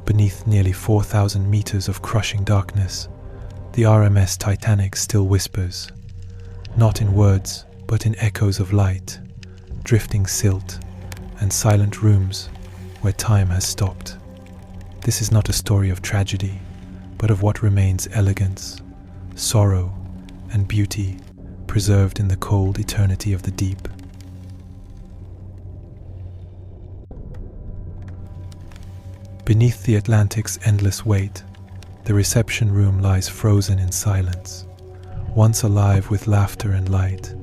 Beneath nearly 4,000 meters of crushing darkness, the RMS Titanic still whispers, not in words, but in echoes of light, drifting silt, and silent rooms where time has stopped. This is not a story of tragedy, but of what remains elegance, sorrow, and beauty preserved in the cold eternity of the deep. Beneath the Atlantic's endless weight, the reception room lies frozen in silence. Once alive with laughter and light,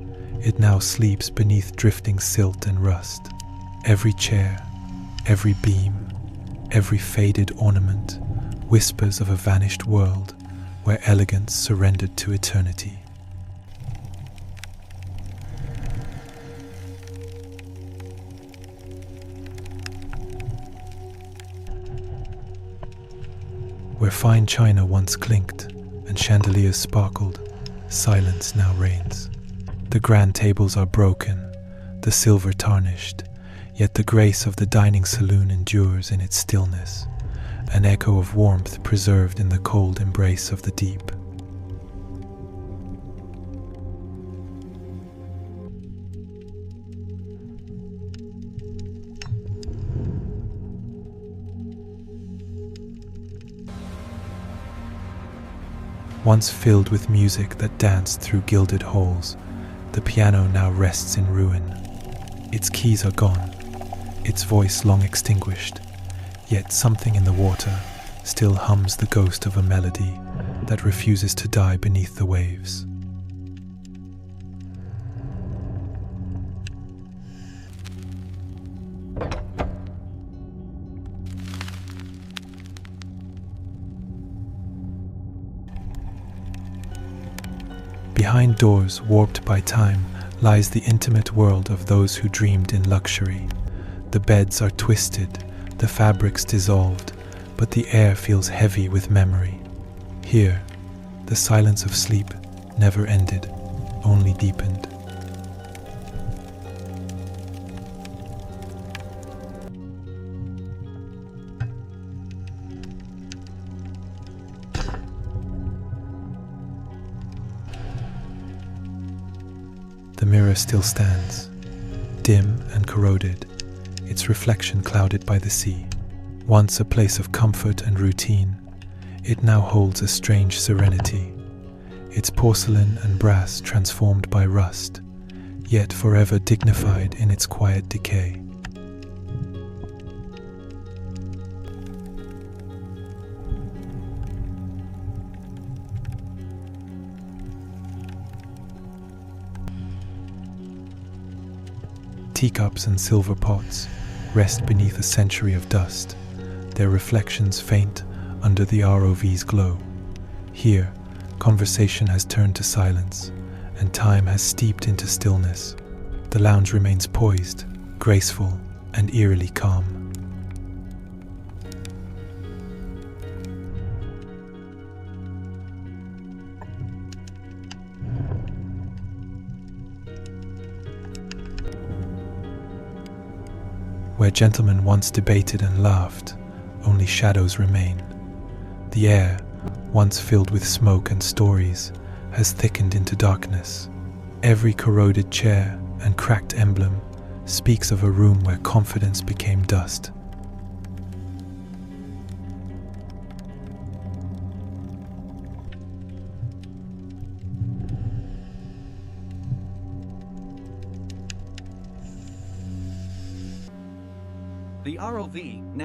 it now sleeps beneath drifting silt and rust. Every chair, every beam, every faded ornament whispers of a vanished world where elegance surrendered to eternity. Where fine china once clinked and chandeliers sparkled, silence now reigns. The grand tables are broken, the silver tarnished, yet the grace of the dining saloon endures in its stillness, an echo of warmth preserved in the cold embrace of the deep. Once filled with music that danced through gilded halls, the piano now rests in ruin. Its keys are gone, its voice long extinguished, yet something in the water still hums the ghost of a melody that refuses to die beneath the waves. Behind doors warped by time lies the intimate world of those who dreamed in luxury. The beds are twisted, the fabrics dissolved, but the air feels heavy with memory. Here, the silence of sleep never ended, only deepened. The mirror still stands, dim and corroded, its reflection clouded by the sea. Once a place of comfort and routine, it now holds a strange serenity, its porcelain and brass transformed by rust, yet forever dignified in its quiet decay. Teacups and silver pots rest beneath a century of dust, their reflections faint under the ROV's glow. Here, conversation has turned to silence, and time has steeped into stillness. The lounge remains poised, graceful, and eerily calm. Where gentlemen once debated and laughed, only shadows remain. The air, once filled with smoke and stories, has thickened into darkness. Every corroded chair and cracked emblem speaks of a room where confidence became dust.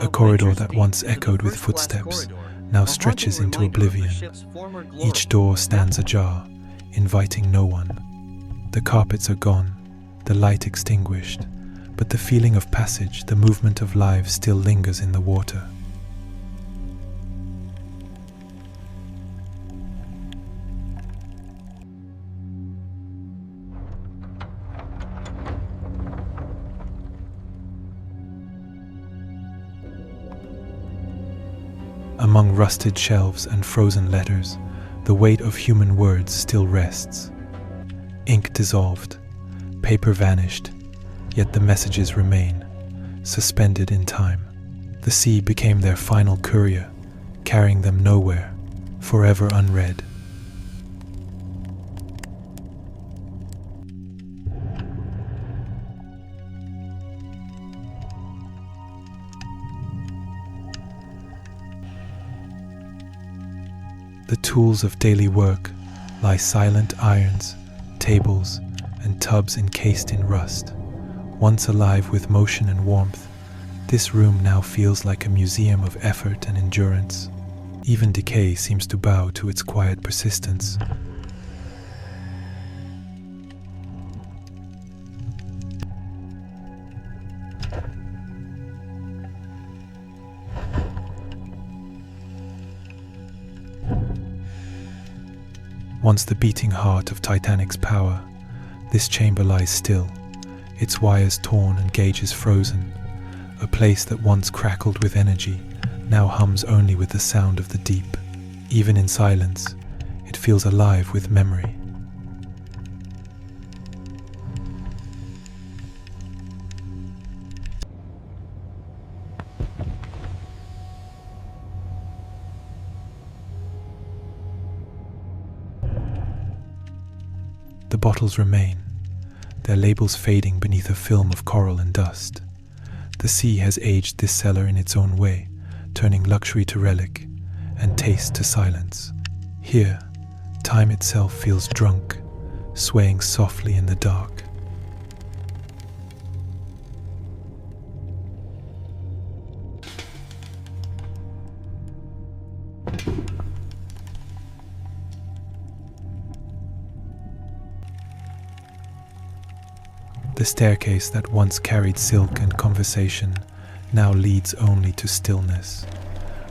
A corridor that once echoed with footsteps now stretches into oblivion. Each door stands ajar, inviting no one. The carpets are gone, the light extinguished, but the feeling of passage, the movement of lives still lingers in the water. Among rusted shelves and frozen letters, the weight of human words still rests. Ink dissolved, paper vanished, yet the messages remain, suspended in time. The sea became their final courier, carrying them nowhere, forever unread. The tools of daily work lie silent irons, tables, and tubs encased in rust. Once alive with motion and warmth, this room now feels like a museum of effort and endurance. Even decay seems to bow to its quiet persistence. Once the beating heart of Titanic's power, this chamber lies still, its wires torn and gauges frozen. A place that once crackled with energy now hums only with the sound of the deep. Even in silence, it feels alive with memory. The bottles remain, their labels fading beneath a film of coral and dust. The sea has aged this cellar in its own way, turning luxury to relic and taste to silence. Here, time itself feels drunk, swaying softly in the dark. The staircase that once carried silk and conversation now leads only to stillness.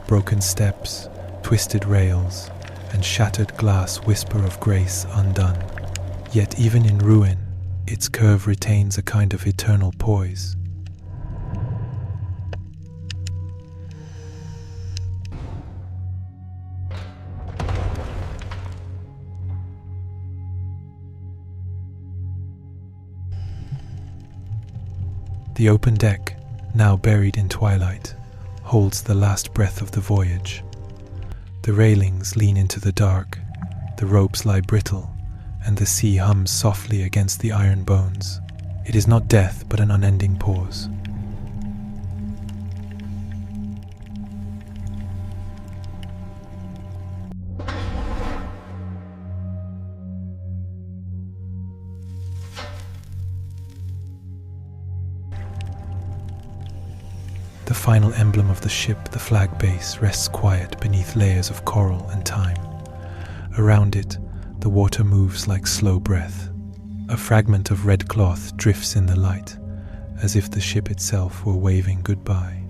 Broken steps, twisted rails, and shattered glass whisper of grace undone. Yet even in ruin, its curve retains a kind of eternal poise. The open deck, now buried in twilight, holds the last breath of the voyage. The railings lean into the dark, the ropes lie brittle, and the sea hums softly against the iron bones. It is not death, but an unending pause. The final emblem of the ship, the flag base, rests quiet beneath layers of coral and time. Around it, the water moves like slow breath. A fragment of red cloth drifts in the light, as if the ship itself were waving goodbye.